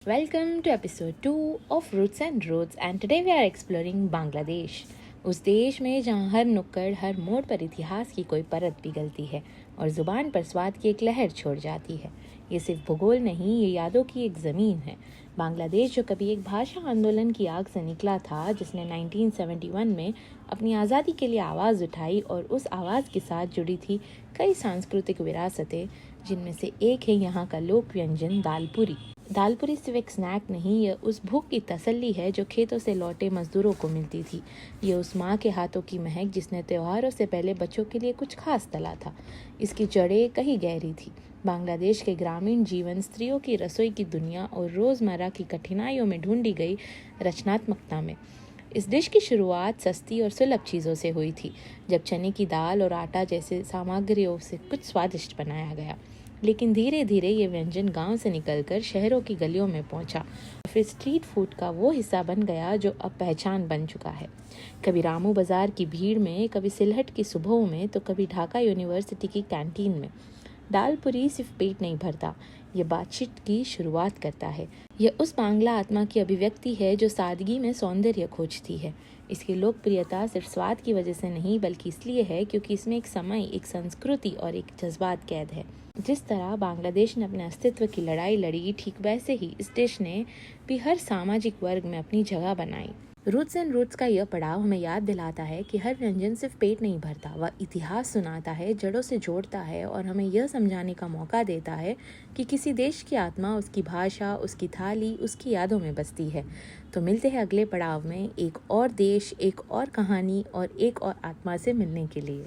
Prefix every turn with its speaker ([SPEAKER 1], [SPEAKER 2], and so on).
[SPEAKER 1] Welcome to episode 2 of Roots and Roads, and today we are exploring Bangladesh. उस देश में जहाँ हर नुक्कड़ हर मोड़ पर इतिहास की कोई परत पिघलती है और ज़ुबान पर स्वाद की एक लहर छोड़ जाती है। ये सिर्फ भूगोल नहीं, ये यादों की एक ज़मीन है। बांग्लादेश जो कभी एक भाषा आंदोलन की आग से निकला था, जिसने 1971 में अपनी आज़ादी के लिए आवाज़ उठाई और उस आवाज़ के साथ जुड़ी थी कई सांस्कृतिक विरासतें, जिनमें से एक है यहाँ का लोक व्यंजन दालपूरी। दालपूरी सिर्फ एक स्नैक नहीं, यह उस भूख की तसल्ली है जो खेतों से लौटे मजदूरों को मिलती थी। ये उस माँ के हाथों की महक जिसने त्योहारों से पहले बच्चों के लिए कुछ खास तला था। इसकी जड़ें कहीं गहरी थी। बांग्लादेश के ग्रामीण जीवन, स्त्रियों की रसोई की दुनिया और रोज़मर्रा की कठिनाइयों में ढूंढी गई रचनात्मकता में। इस डिश की शुरुआत सस्ती और सुलभ चीज़ों से हुई थी, जब चने की दाल और आटा जैसे सामग्रियों से कुछ स्वादिष्ट बनाया गया। लेकिन धीरे धीरे ये व्यंजन गांव से निकलकर शहरों की गलियों में पहुंचा और फिर स्ट्रीट फूड का वो हिस्सा बन गया जो अब पहचान बन चुका है। कभी रामू बाजार की भीड़ में, कभी सिलहट की सुबहों में, तो कभी ढाका यूनिवर्सिटी की कैंटीन में। दालपूरी सिर्फ पेट नहीं भरता, ये बातचीत की शुरुआत करता है। यह उस बांग्ला आत्मा की अभिव्यक्ति है जो सादगी में सौंदर्य खोजती है। इसकी लोकप्रियता सिर्फ स्वाद की वजह से नहीं, बल्कि इसलिए है क्योंकि इसमें एक समय, एक संस्कृति और एक जज्बात कैद है। जिस तरह बांग्लादेश ने अपने अस्तित्व की लड़ाई लड़ी, ठीक वैसे ही इस देश ने भी हर सामाजिक वर्ग में अपनी जगह बनाई। रूट्स एंड रूट्स का यह पड़ाव हमें याद दिलाता है कि हर व्यंजन सिर्फ पेट नहीं भरता, वह इतिहास सुनाता है, जड़ों से जोड़ता है और हमें यह समझाने का मौका देता है कि किसी देश की आत्मा उसकी भाषा, उसकी थाली, उसकी यादों में बसती है। तो मिलते हैं अगले पड़ाव में, एक और देश, एक और कहानी और एक और आत्मा से मिलने के लिए।